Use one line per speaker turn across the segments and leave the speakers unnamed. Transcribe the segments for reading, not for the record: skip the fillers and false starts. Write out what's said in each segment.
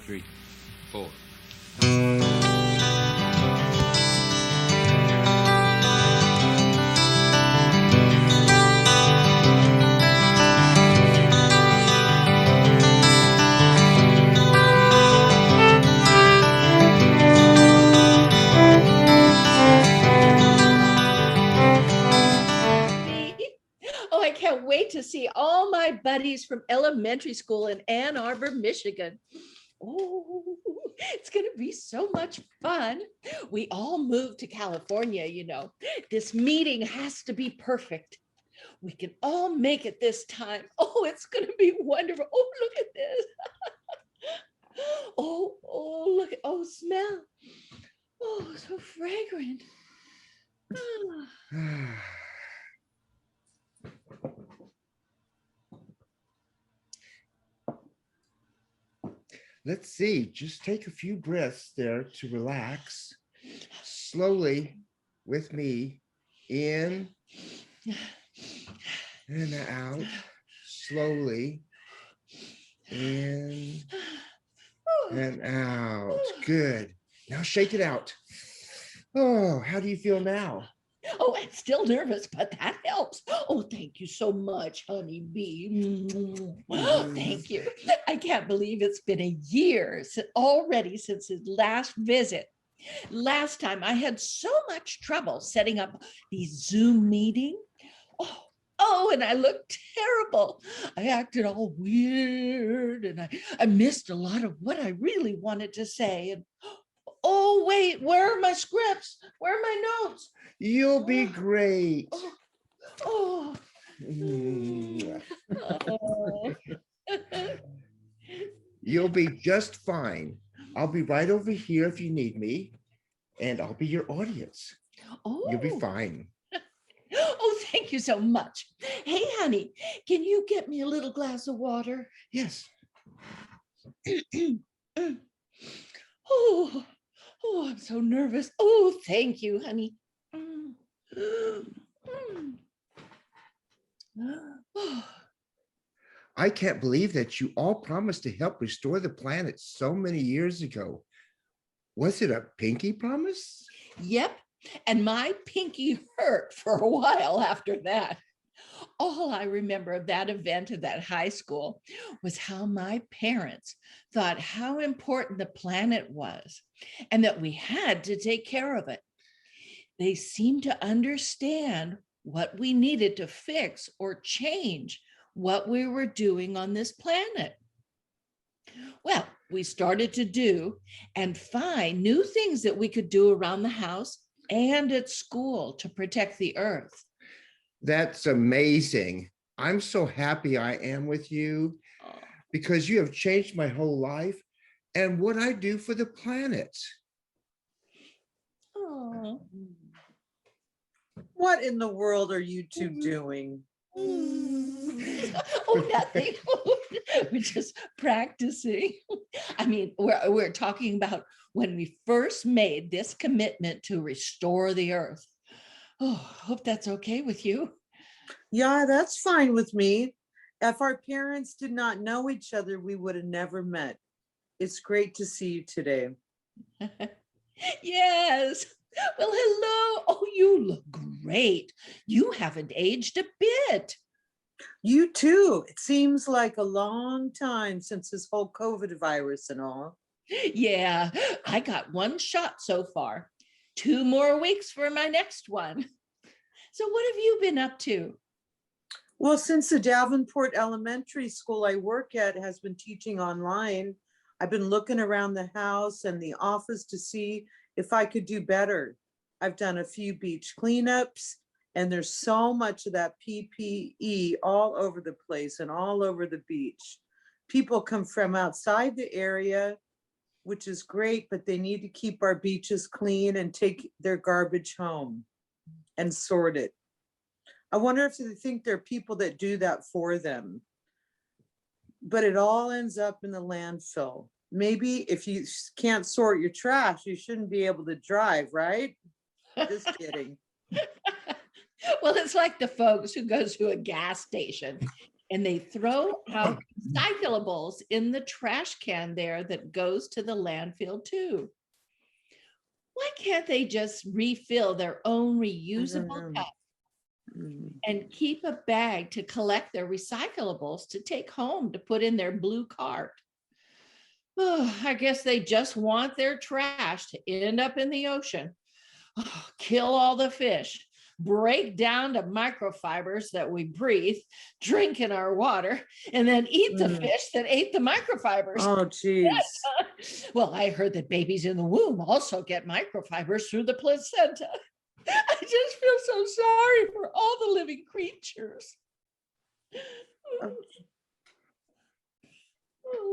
3, 4.
Oh, I can't wait to see all my buddies from elementary school in Ann Arbor, Michigan. Oh, it's going to be so much fun. We all moved to California, you know. This meeting has to be perfect. We can all make it this time. Oh, it's going to be wonderful. Oh, look at this. Oh, look at, oh, smell. Oh, so fragrant.
Let's see, just take a few breaths there to relax. Slowly with me, in and out, slowly, in and out. Good. Now shake it out. Oh, how do you feel now?
Oh, I'm still nervous, but that helps. Oh, thank you so much, honey bee. Thank you. I can't believe it's been a year already since his last visit. Last time I had so much trouble setting up these Zoom meetings. Oh, and I looked terrible. I acted all weird and I missed a lot of what I really wanted to say. And oh, wait, where are my scripts? Where are my notes?
You'll be great.
Oh.
You'll be just fine. I'll be right over here if you need me, and I'll be your audience.
Oh.
You'll be fine.
Oh, thank you so much. Hey, honey, can you get me a little glass of water?
Yes.
Oh, I'm so nervous. Oh, thank you, honey.
I can't believe that you all promised to help restore the planet so many years ago. Was it a pinky promise?
Yep. And my pinky hurt for a while after that. All I remember of that event at that high school was how my parents thought how important the planet was and that we had to take care of it. They seemed to understand what we needed to fix or change what we were doing on this planet. Well, we started to do and find new things that we could do around the house and at school to protect the earth.
That's amazing. I'm so happy I am with you because you have changed my whole life and what I do for the planet.
Oh.
What in the world are you two doing?
Oh, nothing. We're just practicing. I mean, we're talking about when we first made this commitment to restore the earth. Oh, hope that's okay with you.
Yeah, that's fine with me. If our parents did not know each other, we would have never met. It's great to see you today.
Yes. Well, hello. Oh, you look great. You haven't aged a bit.
You too. It seems like a long time since this whole COVID virus and all.
Yeah, I got one shot so far. 2 more weeks for my next one. So what have you been up to?
Well, since the Davenport Elementary School I work at has been teaching online, I've been looking around the house and the office to see if I could do better. I've done a few beach cleanups, and there's so much of that PPE all over the place and all over the beach. People come from outside the area, which is great, but they need to keep our beaches clean and take their garbage home and sort it. I wonder if they think there are people that do that for them. But it all ends up in the landfill. Maybe if you can't sort your trash, you shouldn't be able to drive, right? Just kidding.
Well, it's like the folks who go to a gas station and they throw out recyclables in the trash can there that goes to the landfill too. Why can't they just refill their own reusable
know.
cup
Mm.
and keep a bag to collect their recyclables to take home to put in their blue cart? Oh, I guess they just want their trash to end up in the ocean, kill all the fish, break down to microfibers that we breathe, drink in our water, and then eat the
Mm.
fish that ate the microfibers.
Oh, geez.
Well, I heard that babies in the womb also get microfibers through the placenta. I just feel so sorry for all the living creatures.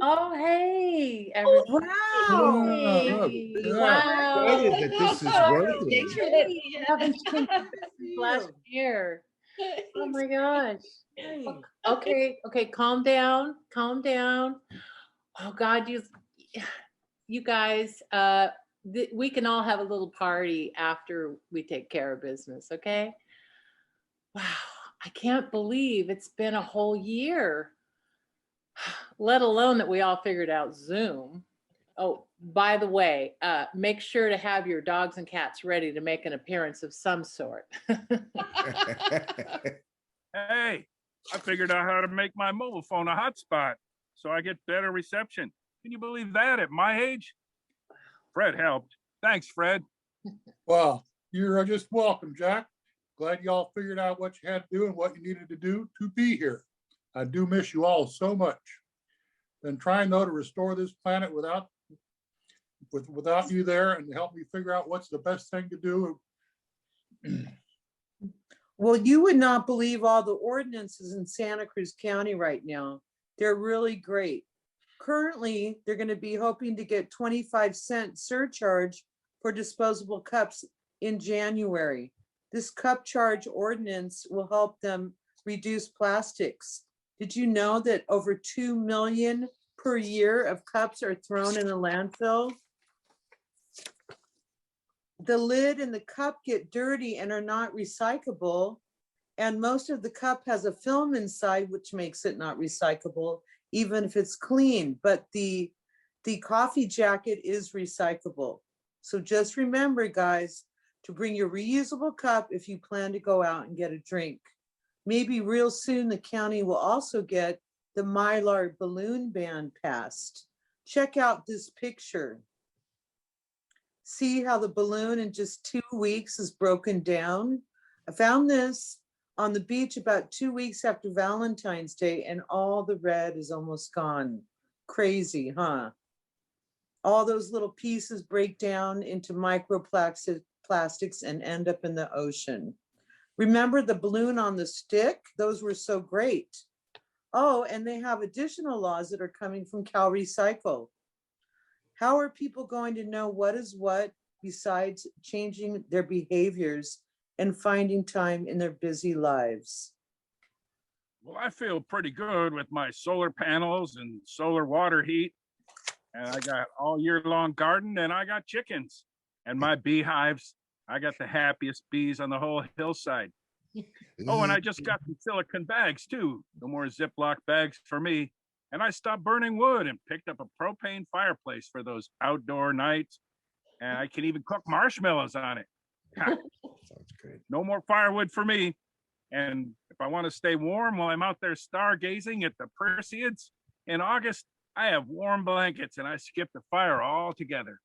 Oh, hey, everybody.
Wow.
Hey,
Yeah,
wow.
excited that this is working.
Thanks for letting
Hey,
me
haven't seen
Good
this
for
last
you.
year. Oh my gosh.
Hey.
Okay, calm down, calm down. Oh God, you guys, we can all have a little party after we take care of business, okay? Wow, I can't believe it's been a whole year, let alone that we all figured out Zoom. Oh, by the way, make sure to have your dogs and cats ready to make an appearance of some sort.
Hey, I figured out how to make my mobile phone a hotspot so I get better reception. Can you believe that at my age? Fred helped. Thanks, Fred.
Well, you're just welcome, Jack. Glad y'all figured out what you had to do and what you needed to do to be here. I do miss you all so much. Been trying though to restore this planet without you there and help me figure out what's the best thing to do.
Well, you would not believe all the ordinances in Santa Cruz County right now. They're really great. Currently, they're going to be hoping to get 25-cent surcharge for disposable cups in January. This cup charge ordinance will help them reduce plastics. Did you know that over 2 million per year of cups are thrown in the landfill? The lid and the cup get dirty and are not recyclable. And most of the cup has a film inside, which makes it not recyclable, even if it's clean. But the coffee jacket is recyclable. So just remember, guys, to bring your reusable cup if you plan to go out and get a drink. Maybe real soon the county will also get the Mylar balloon ban passed. Check out this picture. See how the balloon in just 2 weeks is broken down? I found this on the beach about 2 weeks after Valentine's Day, and all the red is almost gone. Crazy, huh? All those little pieces break down into microplastics and end up in the ocean. Remember the balloon on the stick? Those were so great. Oh, and they have additional laws that are coming from Cal Recycle. How are people going to know what is what besides changing their behaviors and finding time in their busy lives?
Well, I feel pretty good with my solar panels and solar water heat. And I got all year long garden and I got chickens and my beehives. I got the happiest bees on the whole hillside. Oh, and I just got some silicone bags too. No more Ziploc bags for me. And I stopped burning wood and picked up a propane fireplace for those outdoor nights. And I can even cook marshmallows on it. Ha,
Sounds great.
no more firewood for me. And if I want to stay warm while I'm out there stargazing at the Perseids in August, I have warm blankets and I skip the fire altogether.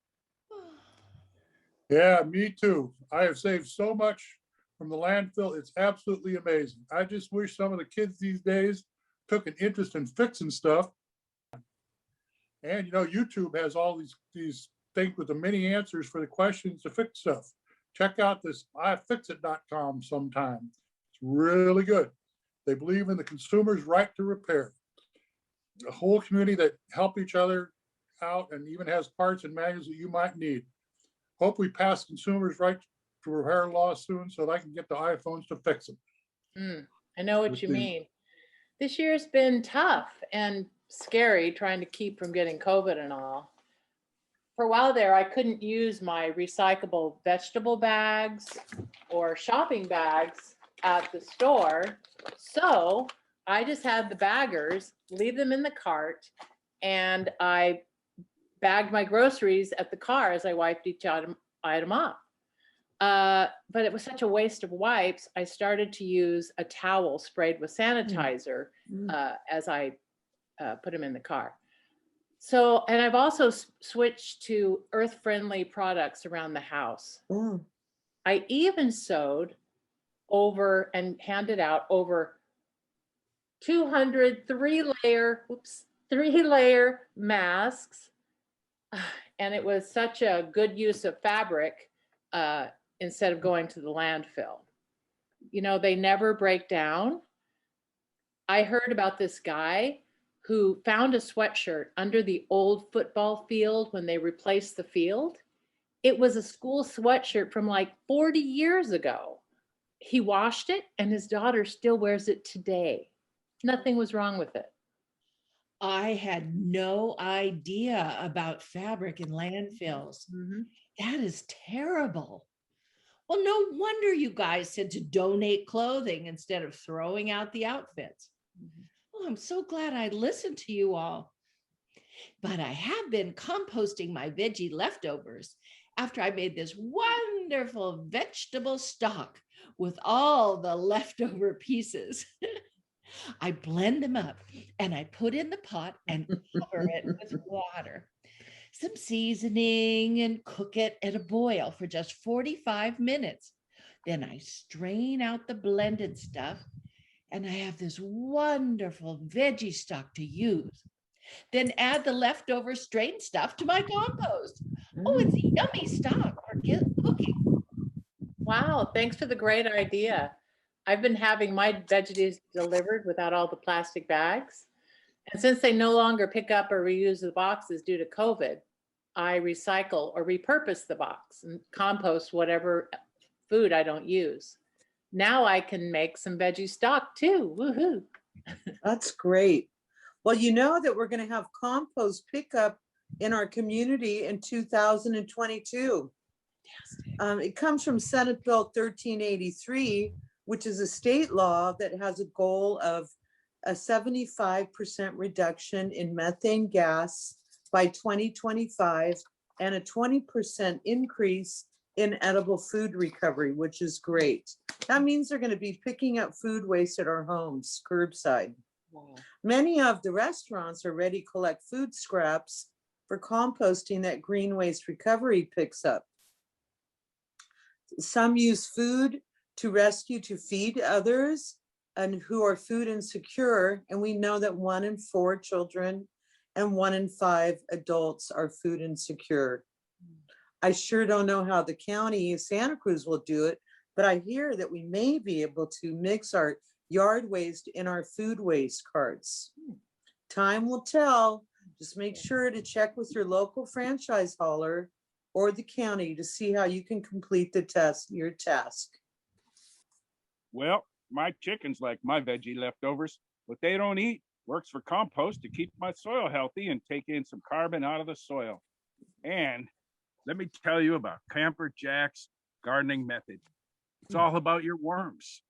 Yeah, me too. I have saved so much from the landfill. It's absolutely amazing. I just wish some of the kids these days took an interest in fixing stuff. And YouTube has all these things with the many answers for the questions to fix stuff. Check out this ifixit.com sometime. It's really good. They believe in the consumer's right to repair. A whole community that help each other out and even has parts and manuals that you might need. Hope we pass consumers' right to repair law soon so that I can get the iPhones to fix them.
I know what you mean. This year's been tough and scary trying to keep from getting COVID and all. For a while there, I couldn't use my recyclable vegetable bags or shopping bags at the store. So I just had the baggers leave them in the cart, and I bagged my groceries at the car as I wiped each item off. But it was such a waste of wipes. I started to use a towel sprayed with sanitizer as I put them in the car. So, and I've also switched to earth-friendly products around the house.
Mm.
I even sewed over and handed out over 200 three-layer masks. And it was such a good use of fabric instead of going to the landfill. You know, they never break down. I heard about this guy who found a sweatshirt under the old football field when they replaced the field. It was a school sweatshirt from like 40 years ago. He washed it and his daughter still wears it today. Nothing was wrong with it.
I had no idea about fabric in landfills.
Mm-hmm.
That is terrible. Well, no wonder you guys said to donate clothing instead of throwing out the outfits.
Mm-hmm.
Well, I'm so glad I listened to you all. But I have been composting my veggie leftovers after I made this wonderful vegetable stock with all the leftover pieces. I blend them up and I put in the pot and cover it with water, some seasoning, and cook it at a boil for just 45 minutes. Then I strain out the blended stuff and I have this wonderful veggie stock to use. Then add the leftover strained stuff to my compost. Oh, it's a yummy stock for cooking.
Wow, thanks for the great idea. I've been having my veggies delivered without all the plastic bags. And since they no longer pick up or reuse the boxes due to COVID, I recycle or repurpose the box and compost whatever food I don't use. Now I can make some veggie stock too. Woohoo.
That's great. Well, you know that we're going to have compost pickup in our community in 2022. It comes from Senate Bill 1383, which is a state law that has a goal of a 75% reduction in methane gas by 2025 and a 20% increase in edible food recovery, which is great. That means they're going to be picking up food waste at our homes, curbside.
Wow.
Many of the restaurants already collect food scraps for composting that green waste recovery picks up. Some use food to rescue to feed others and who are food insecure. And we know that 1 in 4 children and 1 in 5 adults are food insecure. I sure don't know how the county of Santa Cruz will do it, but I hear that we may be able to mix our yard waste in our food waste carts. Time will tell. Just make sure to check with your local franchise hauler or the county to see how you can complete your task.
Well, my chickens like my veggie leftovers. What they don't eat works for compost to keep my soil healthy and take in some carbon out of the soil. And let me tell you about Camper Jack's gardening method. It's all about your worms.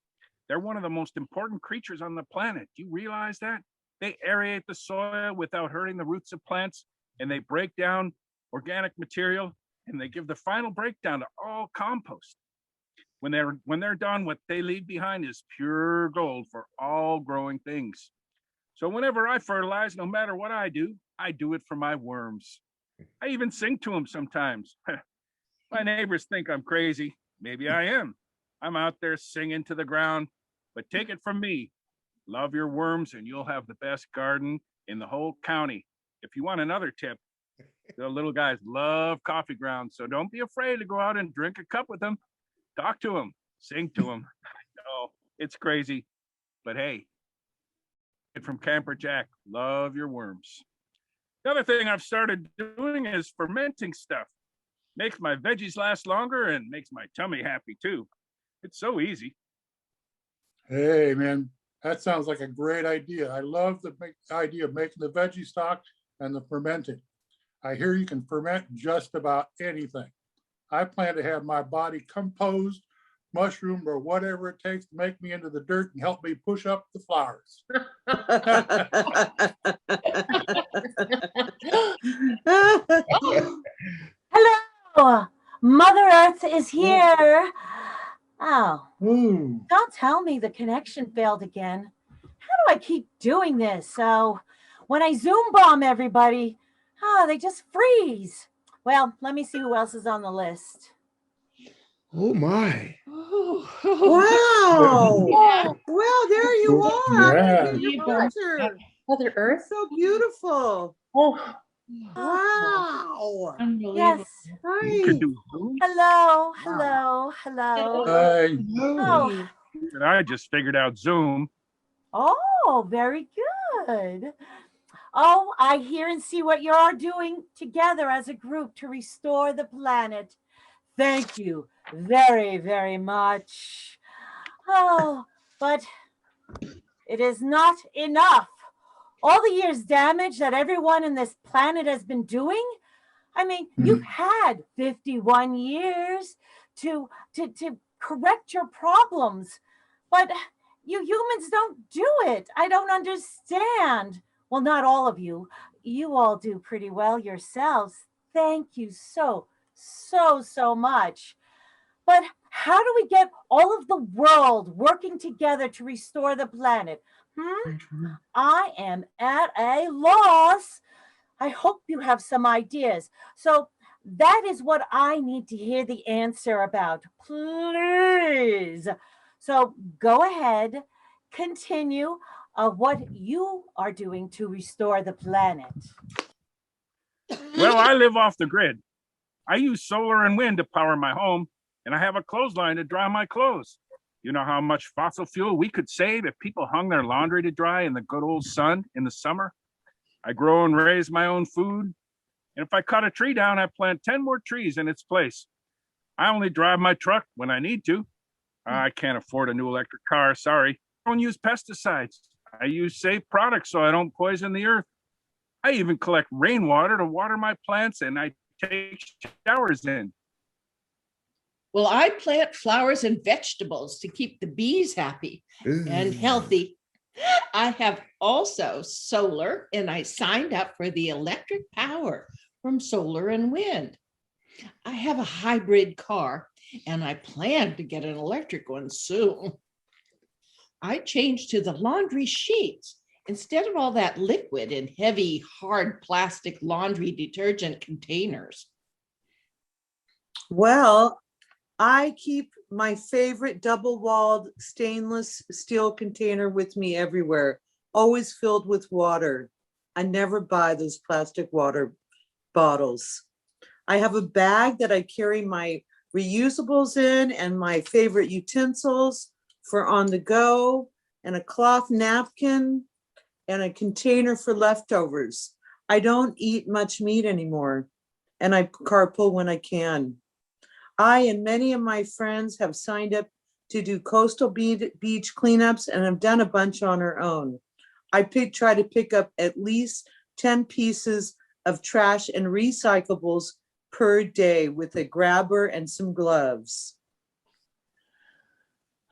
They're one of the most important creatures on the planet. Do you realize that? They aerate the soil without hurting the roots of plants, and they break down organic material, and they give the final breakdown to all compost. When they're done, what they leave behind is pure gold for all growing things. So whenever I fertilize, no matter what I do it for my worms. I even sing to them sometimes. My neighbors think I'm crazy. Maybe I am. I'm out there singing to the ground, but take it from me. Love your worms and you'll have the best garden in the whole county. If you want another tip, the little guys love coffee grounds, so don't be afraid to go out and drink a cup with them. Talk to them, sing to them. No, it's crazy, but hey, from Camper Jack, love your worms. The other thing I've started doing is fermenting stuff. Makes my veggies last longer and makes my tummy happy too. It's so easy.
Hey, man, that sounds like a great idea. I love the idea of making the veggie stock and the fermenting. I hear you can ferment just about anything. I plan to have my body composed mushroom, or whatever it takes to make me into the dirt and help me push up the flowers.
Hello, Mother Earth is here. Oh,
Ooh.
don't tell me the connection failed again. How do I keep doing this? So when I Zoom bomb everybody, they just freeze. Well, let me see who else is on the list.
Oh my.
Wow.
Yeah.
Well, there you are.
Yeah.
Look at your picture.
Mother Earth.
So beautiful.
Oh,
Wow.
Unbelievable.
Yes.
You could
Hi.
do Zoom.
Hello, hello, hello.
Hi.
Oh,
And I just figured out Zoom.
oh, very good. Oh, I hear and see what you're doing together as a group to restore the planet. Thank you very, very much. Oh, but it is not enough. All the years' damage that everyone in this planet has been doing. I mean, you've had 51 years to correct your problems, but you humans don't do it. I don't understand. Well, not all of you. You all do pretty well yourselves. Thank you so, so much. But how do we get all of the world working together to restore the planet? I am at a loss. I hope you have some ideas. So that is what I need to hear the answer about, please. So go ahead, continue what you are doing to restore the planet.
Well, I live off the grid. I use solar and wind to power my home, and I have a clothesline to dry my clothes. You know how much fossil fuel we could save if people hung their laundry to dry in the good old sun in the summer? I grow and raise my own food. And if I cut a tree down, I plant 10 more trees in its place. I only drive my truck when I need to. I can't afford a new electric car, sorry. I don't use pesticides. I use safe products so I don't poison the earth. I even collect rainwater to water my plants, and I take showers in.
Well, I plant flowers and vegetables to keep the bees happy and healthy. I have also solar, and I signed up for the electric power from solar and wind. I have a hybrid car, and I plan to get an electric one soon. I changed to the laundry sheets instead of all that liquid in heavy, hard plastic laundry detergent containers.
Well, I keep my favorite double-walled stainless steel container with me everywhere, always filled with water. I never buy those plastic water bottles. I have a bag that I carry my reusables in and my favorite utensils for on the go, and a cloth napkin and a container for leftovers. I don't eat much meat anymore, and I carpool when I can. I and many of my friends have signed up to do coastal beach cleanups and have done a bunch on our own. I try to pick up at least 10 pieces of trash and recyclables per day with a grabber and some gloves.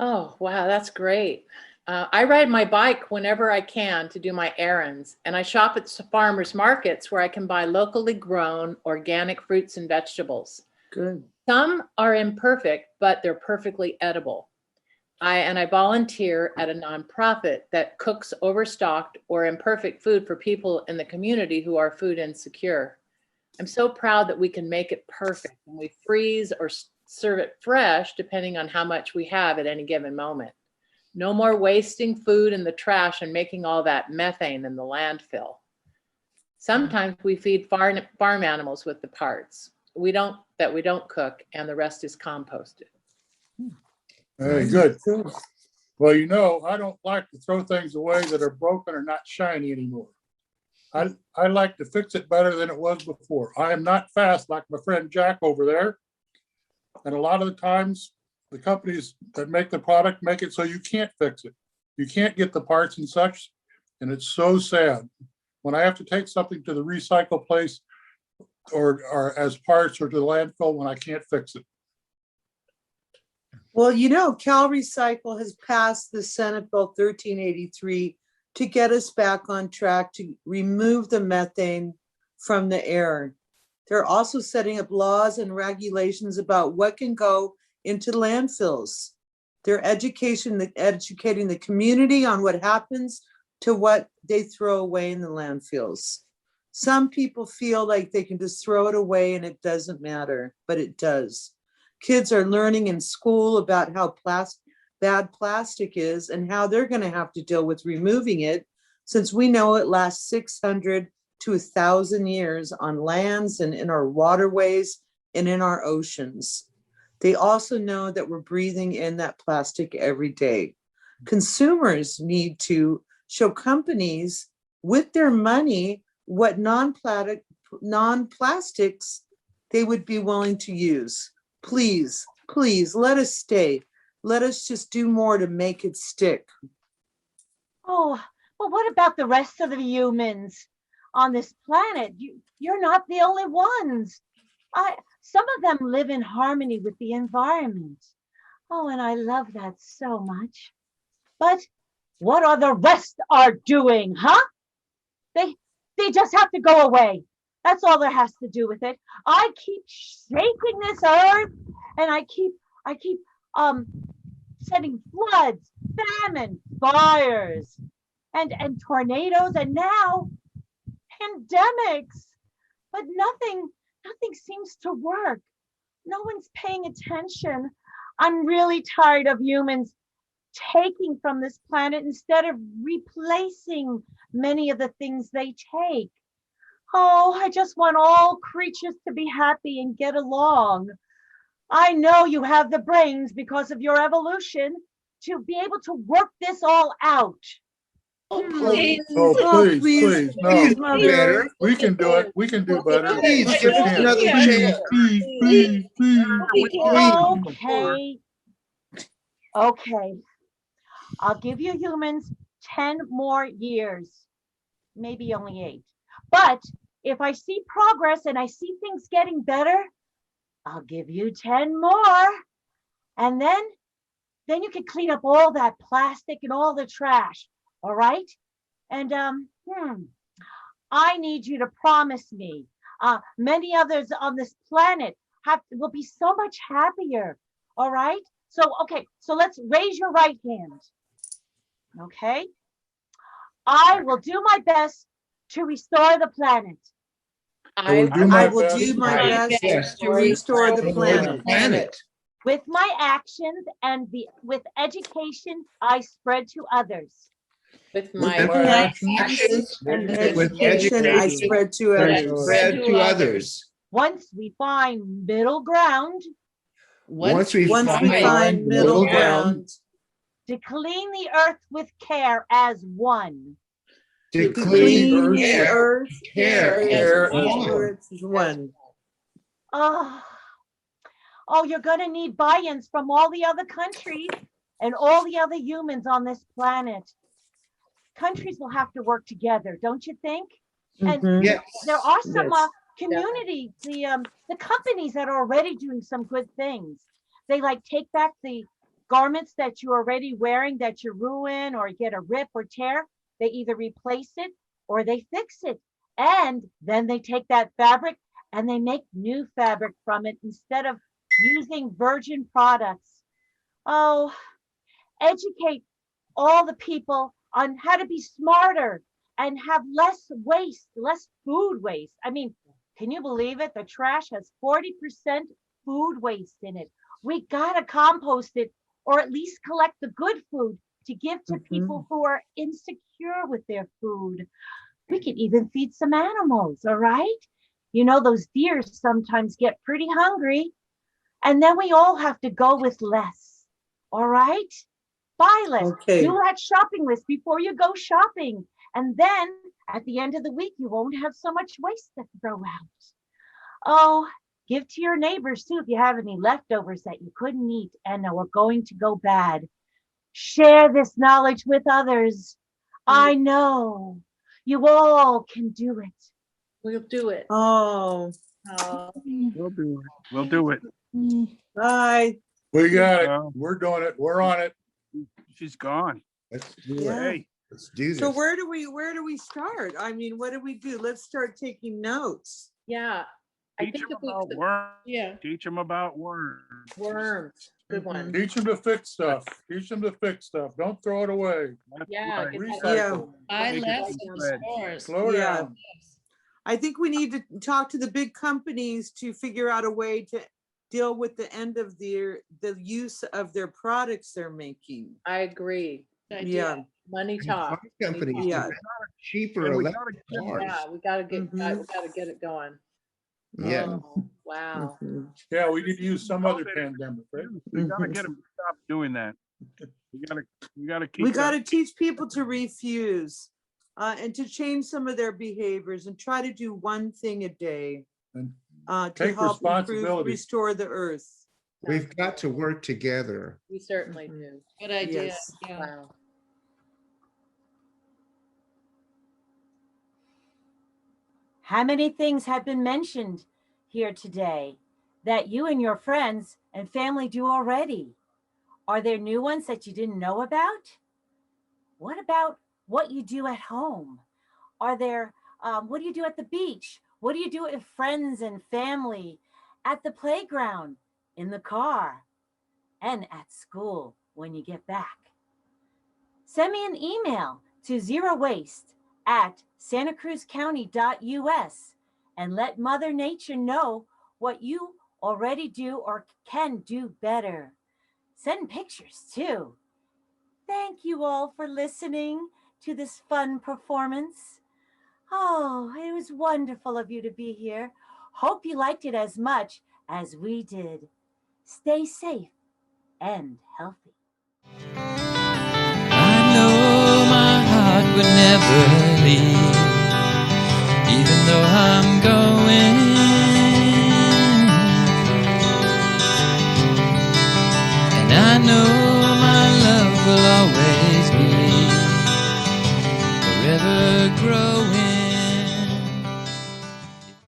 oh, wow, that's great. I ride my bike whenever I can to do my errands, and I shop at farmers markets where I can buy locally grown organic fruits and vegetables.
Good.
Some are imperfect, but they're perfectly edible. I volunteer at a nonprofit that cooks overstocked or imperfect food for people in the community who are food insecure. I'm so proud that we can make it perfect, and we freeze or serve it fresh depending on how much we have at any given moment. No more wasting food in the trash and making all that methane in the landfill. Sometimes we feed farm animals with the parts we don't cook, and the rest is composted.
Very good. Well, you know, I don't like to throw things away that are broken or not shiny anymore. I like to fix it better than it was before. I am not fast like my friend Jack over there. And a lot of the times, the companies that make the product make it so you can't fix it. You can't get the parts and such. And it's so sad when I have to take something to the recycle place or as parts or to the landfill when I can't fix it.
Well, you know, Cal Recycle has passed the Senate Bill 1383 to get us back on track to remove the methane from the air. They're also setting up laws and regulations about what can go into landfills. They're educating the community on what happens to what they throw away in the landfills. Some people feel like they can just throw it away and it doesn't matter, but it does. Kids are learning in school about how bad plastic is and how they're going to have to deal with removing it, since we know it lasts 600 to 1,000 years on lands and in our waterways and in our oceans. They also know that we're breathing in that plastic every day. Consumers need to show companies with their money what non-plastics they would be willing to use. Please, please let us stay. Let us just do more to make it stick.
Oh, well, what about the rest of the humans on this planet? You're not the only ones. Some of them live in harmony with the environment. Oh, and I love that so much. But what are the rest are doing, huh? They just have to go away. That's all there has to do with it. I keep shaking this earth, and I keep sending floods, famine, fires, and tornadoes, and now pandemics. But nothing seems to work. No one's paying attention. I'm really tired of humans taking from this planet instead of replacing many of the things they take. Oh, I just want all creatures to be happy and get along. I know you have the brains because of your evolution to be able to work this all out.
Oh, please.
Oh, please, please,
Please
no.
do better.
We can do it. We can do better.
Please
Just
give
a
us
chance.
another
Please,
chance.
please, please.
Okay. I'll give you humans 10 more years, maybe only 8. But if I see progress and I see things getting better, I'll give you 10 more. And then you can clean up all that plastic and all the trash. All right? And I need you to promise me. Many others on this planet will be so much happier. All right? So let's raise your right hand. Okay? I will do my best to restore the planet.
I will do
I
my
will
best.
do my best
Yes.
to restore the planet.
Planet.
With my actions and with education I spread to others.
With
With
my
my actions
And
With
education I spread to others.
Spread to others.
Once we find middle ground
Once we
Once we find middle ground,
to clean the earth with care as one.
to
to
clean
clean
the
the
air,
earth,
care,
as one.
Oh, you're going to need buy-ins from all the other countries and all the other humans on this planet. Countries will have to work together, don't you think? And
Mhm.
Yes.
there are some
Yes.
community, the companies that are already doing some good things. They like take back the garments that you're already wearing that you ruin or get a rip or tear. They either replace it or they fix it. And then they take that fabric and they make new fabric from it instead of using virgin products. Oh, educate all the people on how to be smarter and have less waste, less food waste. I mean, can you believe it? The trash has 40% food waste in it. We gotta compost it or at least collect the good food to give to people who are insecure with their food. We could even feed some animals, all right? You know, those deer sometimes get pretty hungry. And then we all have to go with less, all right? Buy less.
Okay.
Do that shopping list before you go shopping. And then at the end of the week, you won't have so much waste to throw out. Oh, give to your neighbors too if you have any leftovers that you couldn't eat and were going to go bad. Share this knowledge with others. I know you all can do it.
We'll do it.
Oh,
Oh.
We'll do it. We'll do it.
bye.
We got it.
Well,
We're doing it. We're on it.
she's gone.
Let's do
Yeah.
it.
Hey,
Let's do this.
So where do we start? I mean, what do we do? Let's start taking notes.
Yeah, I
teach
think
them
if we
about
could,
worms.
Yeah.
Teach them about worms.
worms, good one.
Teach them to fix stuff. Teach them to fix stuff. Don't throw it away.
That's
Yeah.
right.
get that
Recycle.
going.
Buy
Make it
less
some
in
bread.
stores.
Slow
Yeah.
down.
I think we need to talk to the big companies to figure out a way to deal with the end of the use of their products they're making.
I agree.
Good
Yeah.
idea.
Money
And
talk.
car
money
companies
talk.
do
Yeah.
cheaper
And we
electric
gotta get-
cars.
Yeah, we gotta get, we
Mhm.
gotta get it going.
Yeah.
Oh, wow.
Mhm.
Yeah, we need to use some other pandemic, right?
You gotta get them to stop doing that. You gotta keep.
We
that-
got to teach people to refuse and to change some of their behaviors and try to do one thing a day
And
to
take
help improve,
responsibility.
restore the earth.
We've got to work together.
We certainly
Mhm.
do.
Good idea.
Yes.
Yeah.
Wow.
How many things have been mentioned here today that you and your friends and family do already? Are there new ones that you didn't know about? What about what you do at home? Are there, what do you do at the beach? What do you do with friends and family, at the playground, in the car, and at school when you get back? Send me an email to zerowwaste@santacruzcounty.us and let Mother Nature know what you already do or can do better. Send pictures too. Thank you all for listening to this fun performance. Oh, it was wonderful of you to be here. Hope you liked it as much as we did. Stay safe and healthy.
I know my heart would never leave, even though I'm going. And I know my love will always be forever growing.